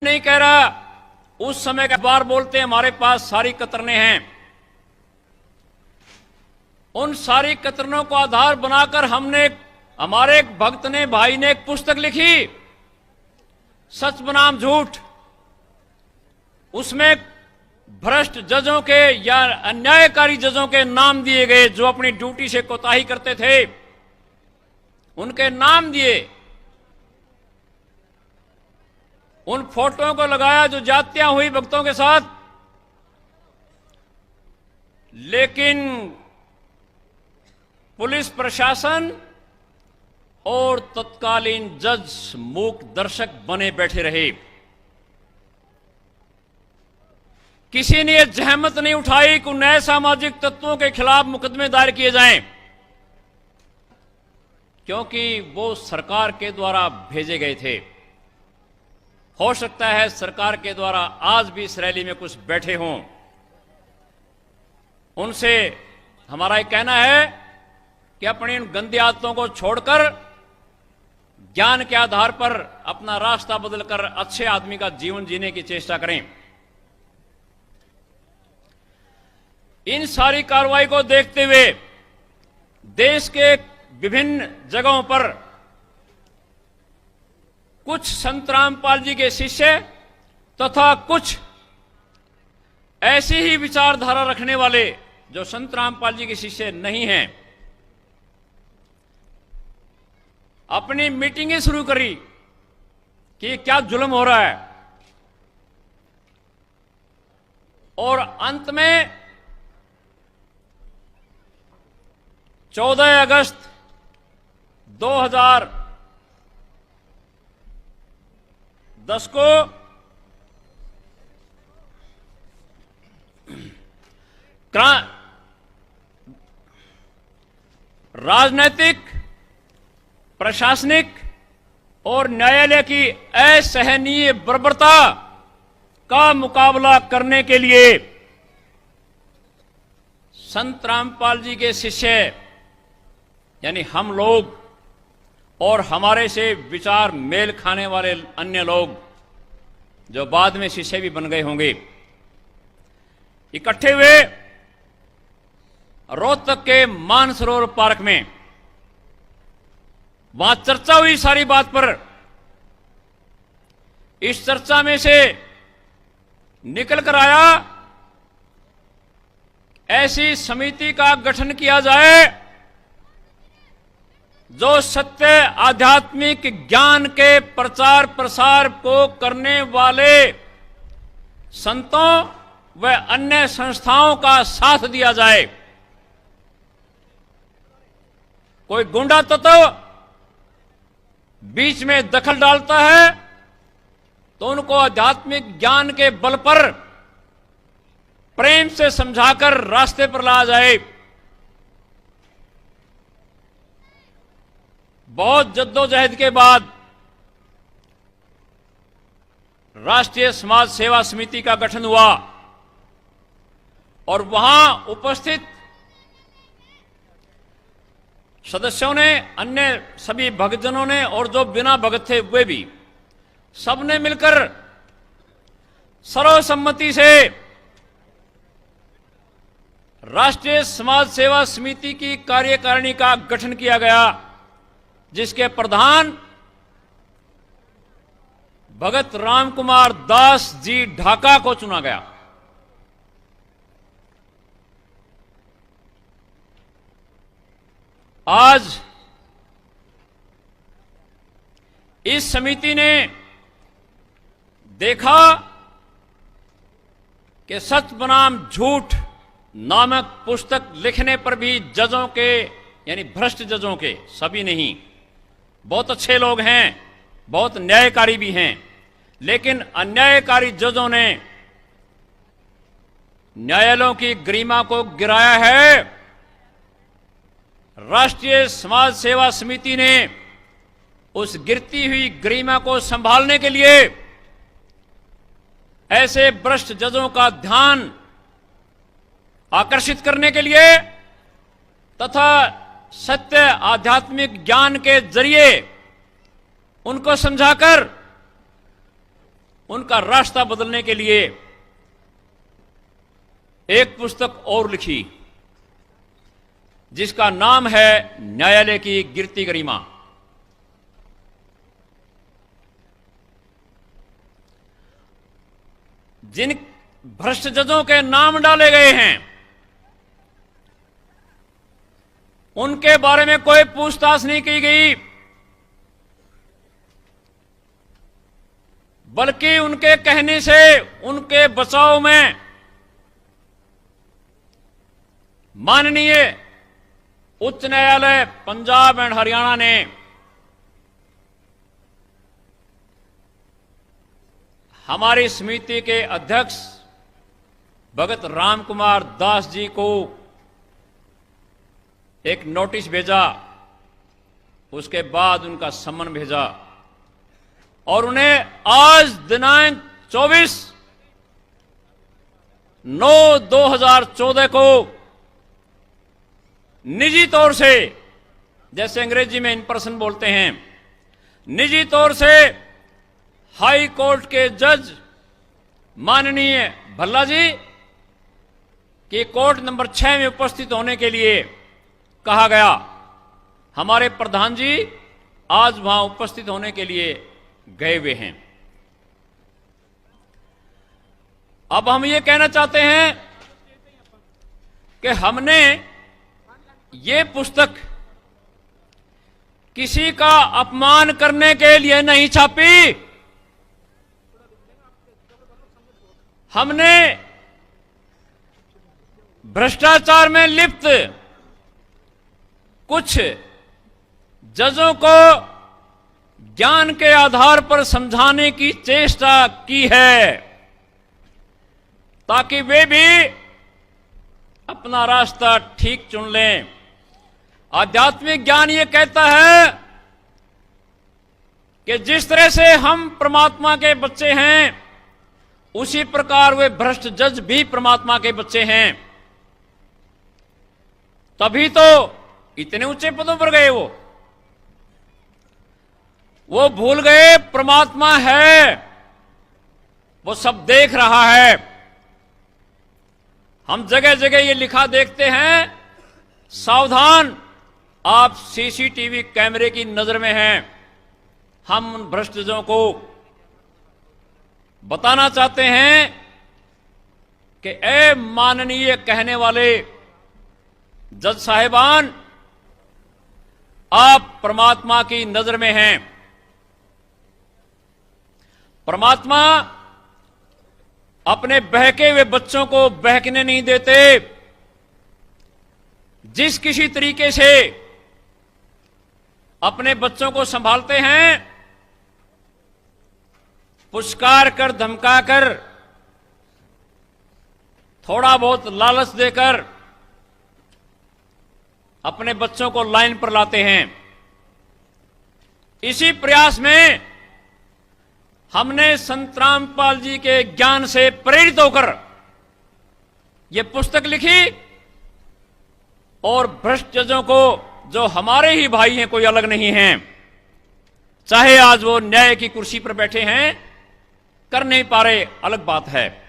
नहीं कह रहा, उस समय का बार बोलते हैं हमारे पास सारी कतरने हैं। उन सारी कतरनों को आधार बनाकर हमारे एक भक्त ने, भाई ने एक पुस्तक लिखी, सच बनाम झूठ। उसमें भ्रष्ट जजों के या अन्यायकारी जजों के नाम दिए गए जो अपनी ड्यूटी से कोताही करते थे, उनके नाम दिए। उन फोटों को लगाया जो जातियां हुई भक्तों के साथ। लेकिन पुलिस प्रशासन और तत्कालीन जज मूक दर्शक बने बैठे रहे। किसी ने यह जहमत नहीं उठाई कि नए सामाजिक तत्वों के खिलाफ मुकदमे दायर किए जाएं, क्योंकि वो सरकार के द्वारा भेजे गए थे। हो सकता है सरकार के द्वारा आज भी इस रैली में कुछ बैठे हों। उनसे हमारा यह कहना है कि अपनी इन गंदी आदतों को छोड़कर ज्ञान के आधार पर अपना रास्ता बदलकर अच्छे आदमी का जीवन जीने की चेष्टा करें। इन सारी कार्रवाई को देखते हुए देश के विभिन्न जगहों पर कुछ संत रामपाल जी के शिष्य तथा कुछ ऐसी ही विचारधारा रखने वाले जो संत रामपाल जी के शिष्य नहीं हैं, अपनी मीटिंगें शुरू करी कि क्या जुल्म हो रहा है। और अंत में 14 अगस्त 2010 को राजनीतिक, प्रशासनिक और न्यायालय की असहनीय बर्बरता का मुकाबला करने के लिए संत रामपाल जी के शिष्य यानी हम लोग और हमारे से विचार मेल खाने वाले अन्य लोग जो बाद में शिष्य भी बन गए होंगे, इकट्ठे हुए रोहतक के मानसरोवर पार्क में। वहां चर्चा हुई सारी बात पर। इस चर्चा में से निकल कर आया ऐसी समिति का गठन किया जाए जो सत्य आध्यात्मिक ज्ञान के प्रचार प्रसार को करने वाले संतों व अन्य संस्थाओं का साथ दिया जाए। कोई गुंडा तत्व बीच में दखल डालता है तो उनको आध्यात्मिक ज्ञान के बल पर प्रेम से समझाकर रास्ते पर लाया जाए। बहुत जद्दोजहद के बाद राष्ट्रीय समाज सेवा समिति का गठन हुआ और वहां उपस्थित सदस्यों ने, अन्य सभी भक्तजनों ने और जो बिना भगत थे वे भी, सबने मिलकर सर्वसम्मति से राष्ट्रीय समाज सेवा समिति की कार्यकारिणी का गठन किया गया, जिसके प्रधान भगत रामकुमार दास जी ढाका को चुना गया। आज इस समिति ने देखा कि सच बनाम झूठ नामक पुस्तक लिखने पर भी जजों के, यानी भ्रष्ट जजों के, सभी नहीं, बहुत अच्छे लोग हैं, बहुत न्यायकारी भी हैं, लेकिन अन्यायकारी जजों ने न्यायालयों की गरिमा को गिराया है। राष्ट्रीय समाज सेवा समिति ने उस गिरती हुई गरिमा को संभालने के लिए ऐसे भ्रष्ट जजों का ध्यान आकर्षित करने के लिए तथा सत्य आध्यात्मिक ज्ञान के जरिए उनको समझाकर उनका रास्ता बदलने के लिए एक पुस्तक और लिखी, जिसका नाम है न्यायालय की गिरती गरिमा। जिन भ्रष्ट जजों के नाम डाले गए हैं, उनके बारे में कोई पूछताछ नहीं की गई, बल्कि उनके कहने से उनके बचाव में माननीय उच्च न्यायालय पंजाब एंड हरियाणा ने हमारी समिति के अध्यक्ष भगत राम कुमार दास जी को एक नोटिस भेजा। उसके बाद उनका सम्मन भेजा और उन्हें आज दिनांक 24/9/2014 को निजी तौर से, जैसे अंग्रेजी में इन पर्सन बोलते हैं, निजी तौर से हाई कोर्ट के जज माननीय भल्ला जी की कोर्ट नंबर 6 में उपस्थित होने के लिए कहा गया। हमारे प्रधान जी आज वहां उपस्थित होने के लिए गए हुए हैं। अब हम ये कहना चाहते हैं कि हमने ये पुस्तक किसी का अपमान करने के लिए नहीं छापी। हमने भ्रष्टाचार में लिप्त कुछ जजों को ज्ञान के आधार पर समझाने की चेष्टा की है, ताकि वे भी अपना रास्ता ठीक चुन लें। आध्यात्मिक ज्ञान ये कहता है कि जिस तरह से हम परमात्मा के बच्चे हैं, उसी प्रकार वे भ्रष्ट जज भी परमात्मा के बच्चे हैं। तभी तो इतने ऊंचे पदों पर गए। वो भूल गए परमात्मा है, वो सब देख रहा है। हम जगह जगह ये लिखा देखते हैं, सावधान, आप सीसीटीवी कैमरे की नजर में हैं। हम उन भ्रष्टजों को बताना चाहते हैं कि ए माननीय कहने वाले जज साहिबान, आप परमात्मा की नजर में हैं। परमात्मा अपने बहके हुए बच्चों को बहकने नहीं देते। जिस किसी तरीके से अपने बच्चों को संभालते हैं, पुचकार कर, धमका कर, थोड़ा बहुत लालच देकर अपने बच्चों को लाइन पर लाते हैं। इसी प्रयास में हमने संत रामपाल जी के ज्ञान से प्रेरित होकर यह पुस्तक लिखी और भ्रष्ट जजों को, जो हमारे ही भाई हैं, कोई अलग नहीं हैं, चाहे आज वो न्याय की कुर्सी पर बैठे हैं, कर नहीं पा रहे, अलग बात है।